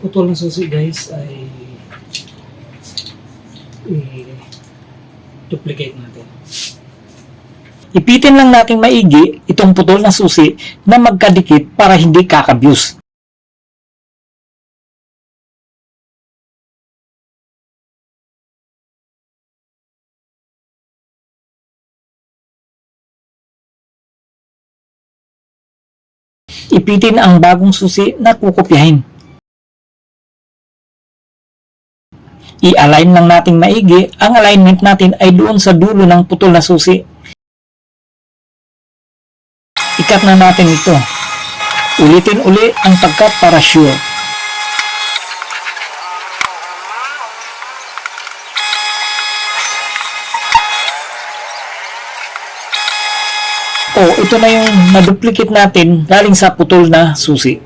putol na susi guys ay i-duplicate natin. Ipitin lang natin maigi itong putol na susi na magkadikit para hindi kakabyus. Ipitin ang bagong susi na kukopyahin. I-align lang natin maigi. Ang alignment natin ay doon sa dulo ng putol na susi. Ikat na natin ito. Ulitin uli ang pagkat para sure. Ito na yung na-duplicate natin galing sa putol na susi.